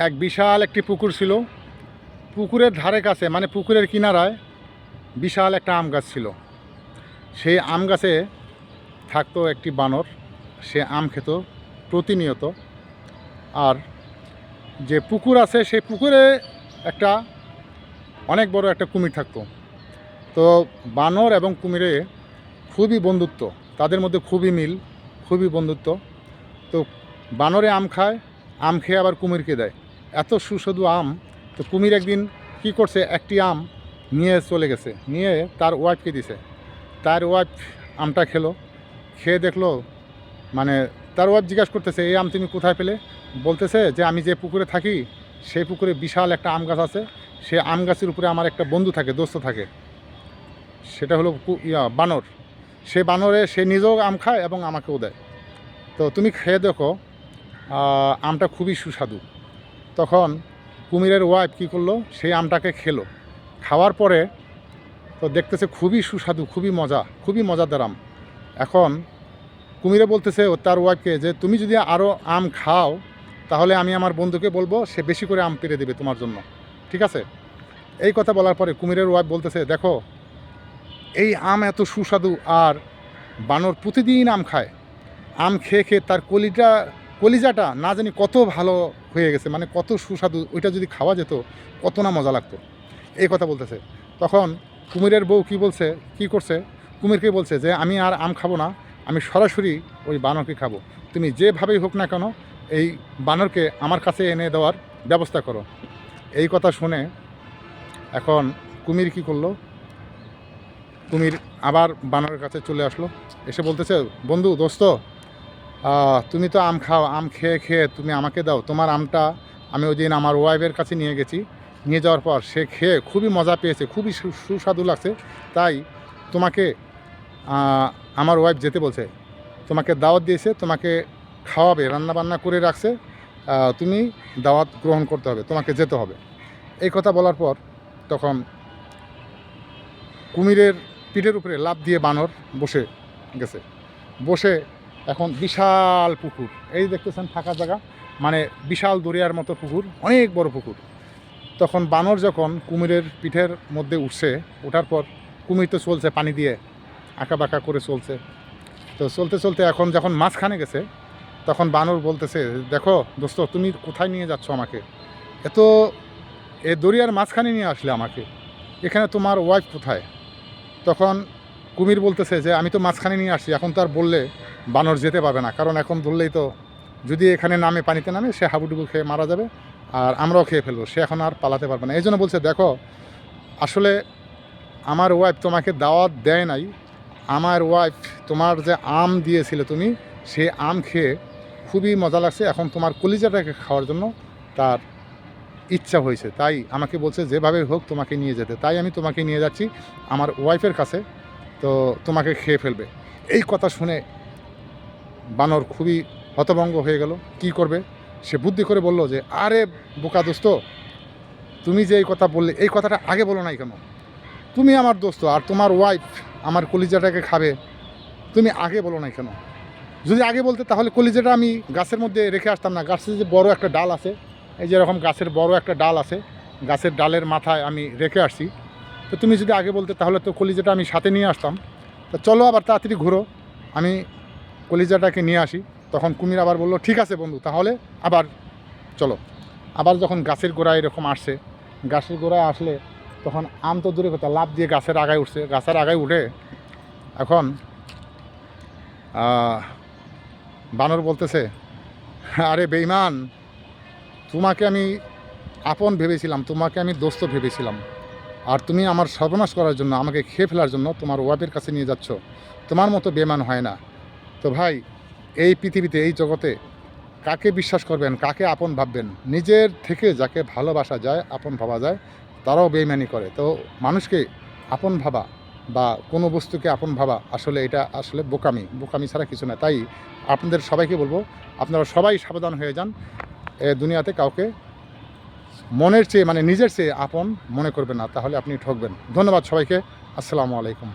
এক বিশাল একটি পুকুর ছিল। পুকুরের ধারে কাছে মানে পুকুরের কিনারায় বিশাল একটা আম গাছ ছিল। সেই আম গাছে থাকতো একটি বানর। সে আম খেত প্রতিনিয়ত। আর যে পুকুর আছে সেই পুকুরে একটা অনেক বড় একটা কুমির থাকতো। তো বানর এবং কুমিরে খুবই বন্ধুত্ব, তাদের মধ্যে খুবই মিল, খুবই বন্ধুত্ব। তো বানরে আম খায়, আম খেয়ে আবার কুমিরকে দেয়, এত সুস্বাদু আম। তো কুমির একদিন কি করছে, একটি আম নিয়ে চলে গেছে, নিয়ে তার ওয়াইফকে দিছে। তার ওয়াইফ আমটা খেলো, খেয়ে দেখলো মানে তার ওয়াইফ জিজ্ঞাসা করতেছে, এই আম তুমি কোথায় পেলে? বলতেছে যে আমি যে পুকুরে থাকি সেই পুকুরে বিশাল একটা আম গাছ আছে, সে আম গাছের উপরে আমার একটা বন্ধু থাকে, দোস্ত থাকে, সেটা হলো বানর। সে বানরে সে নিজেও আম খায় এবং আমাকেও দেয়। তো তুমি খেয়ে দেখো, আমটা খুবই সুস্বাদু। তখন কুমিরের ওয়াইফ কী করলো, সেই আমটাকে খেলো। খাওয়ার পরে তো দেখতেছে খুবই সুস্বাদু, খুবই মজা, খুবই মজাদার আম। এখন কুমিরে বলতেছে তার ওয়াইফকে যে তুমি যদি আরও আম খাও তাহলে আমি আমার বন্ধুকে বলবো, সে বেশি করে আম পেড়ে দেবে তোমার জন্য, ঠিক আছে? এই কথা বলার পরে কুমিরের ওয়াইফ বলতেছে, দেখো এই আম এত সুস্বাদু, আর বানর প্রতিদিন আম খায়, আম খেয়ে খেয়ে তার কলিজাটা না জানি কত ভালো হয়ে গেছে, মানে কত সুস্বাদু, ওইটা যদি খাওয়া যেত কত না মজা লাগতো। এই কথা বলতেছে। তখন কুমিরের বউ কী বলছে, কী করছে, কুমিরকে বলছে যে আমি আর আম খাবো না, আমি সরাসরি ওই বানরকে খাবো। তুমি যেভাবেই হোক না কেন এই বানরকে আমার কাছে এনে দেওয়ার ব্যবস্থা করো। এই কথা শুনে এখন কুমির কী করলো, কুমির আবার বানরের কাছে চলে আসলো, এসে বলতেছে, বন্ধু, দোস্ত, তুমি তো আম খাও, আম খেয়ে খেয়ে তুমি আমাকে দাও, তোমার আমটা আমি ওই দিন আমার ওয়াইফের কাছে নিয়ে গেছি, নিয়ে যাওয়ার পর সে খেয়ে খুবই মজা পেয়েছে, খুবই সুস্বাদু লাগছে, তাই তোমাকে আমার ওয়াইফ যেতে বলছে, তোমাকে দাওয়াত দিয়েছে, তোমাকে খাওয়াবে, রান্নাবান্না করে রাখছে, তুমি দাওয়াত গ্রহণ করতে হবে, তোমাকে যেতে হবে। এই কথা বলার পর তখন কুমিরের পিঠের উপরে লাফ দিয়ে বানর বসে গেছে। বসে এখন বিশাল পুকুর, এই দেখতেছেন ফাঁকা জায়গা, মানে বিশাল দরিয়ার মতো পুকুর, অনেক বড় পুকুর। তখন বানর যখন কুমিরের পিঠের মধ্যে উঠছে, ওঠার পর কুমির তো চলছে পানি দিয়ে আঁকা বাঁকা করে চলছে। তো চলতে চলতে এখন যখন মাঝখানে গেছে, তখন বানর বলতেছে, দেখো দোস্ত, তুমি কোথায় নিয়ে যাচ্ছ আমাকে? এত এ দরিয়ার মাঝখানে নিয়ে আসলে আমাকে, এখানে তোমার ওয়াইফ কোথায়? তখন কুমির বলতেছে যে আমি তো মাঝখানে নিয়ে আসছি, এখন তো আর বললে বানর যেতে পারবে না, কারণ এখন বললেই তো যদি এখানে নামে, পানিতে নামে, সে হাবুডুবু খেয়ে মারা যাবে, আর আমরাও খেয়ে ফেলবো, সে এখন আর পালাতে পারবে না। এই জন্য বলছে, দেখো আসলে আমার ওয়াইফ তোমাকে দাওয়াত দেয় নাই, আমার ওয়াইফ তোমার যে আম দিয়েছিলে তুমি, সে আম খেয়ে খুবই মজা লাগছে, এখন তোমার কলিজাটাকে খাওয়ার জন্য তার ইচ্ছা হয়েছে, তাই আমাকে বলছে যেভাবে হোক তোমাকে নিয়ে যেতে, তাই আমি তোমাকে নিয়ে যাচ্ছি আমার ওয়াইফের কাছে, তো তোমাকে খেয়ে ফেলবে। এই কথা শুনে বানর খুবই হতভম্ব হয়ে গেল, কি করবে? সে বুদ্ধি করে বলল যে, আরে বোকা দোস্ত, তুমি যে এই কথা বললে, এই কথাটা আগে বলো নাই কেন? তুমি আমার দোস্ত আর তোমার ওয়াইফ আমার কলিজাটাকে খাবে, তুমি আগে বলো নাই কেন? যদি আগে বলতে তাহলে কলিজাটা আমি গাছের মধ্যে রেখে আসতাম না, গাছের যে বড় একটা ডাল আছে, এই যেরকম গাছের বড় একটা ডাল আছে, গাছের ডালের মাথায় আমি রেখে আসছি, তো তুমি যদি আগে বলতে তাহলে তো কলিজাটা আমি সাথে নিয়ে আসতাম। তো চলো আবার তাড়াতাড়ি ঘুরো, আমি কলিজাটাকে নিয়ে আসি। তখন কুমির আবার বলল, ঠিক আছে বন্ধু, তাহলে আবার চলো। আবার যখন গাছের গোড়ায় এরকম আসছে, গাছের গোড়ায় আসলে তখন আম তো দূরে কথা, লাফ দিয়ে গাছের আগায় উঠছে। গাছের আগায় উঠে এখন বানর বলতেছে, আরে বেঈমান, তোমাকে আমি আপন ভেবেছিলাম, তোমাকে আমি দোস্ত ভেবেছিলাম, আর তুমি আমার সর্বনাশ করার জন্য, আমাকে খেয়ে ফেলার জন্য তোমার ওয়াইফের কাছে নিয়ে যাচ্ছ, তোমার মতো বেঈমান হয় না। তো ভাই, এই পৃথিবীতে, এই জগতে কাকে বিশ্বাস করবেন, কাকে আপন ভাববেন? নিজের থেকে যাকে ভালোবাসা যায়, আপন ভাবা যায়, তারাও বেঈমানি করে। তো মানুষকে আপন ভাবা বা কোনো বস্তুকে আপন ভাবা, আসলে এটা আসলে বোকামি ছাড়া কিছু না। তাই আপনাদের সবাইকে বলবো, আপনারা সবাই সাবধান হয়ে যান। এ দুনিয়াতে কাউকে মনের চেয়ে, মানে নিজের চেয়ে আপন মনে করবেন না, তাহলে আপনি ঠকবেন। ধন্যবাদ সবাইকে। আসসালামু আলাইকুম।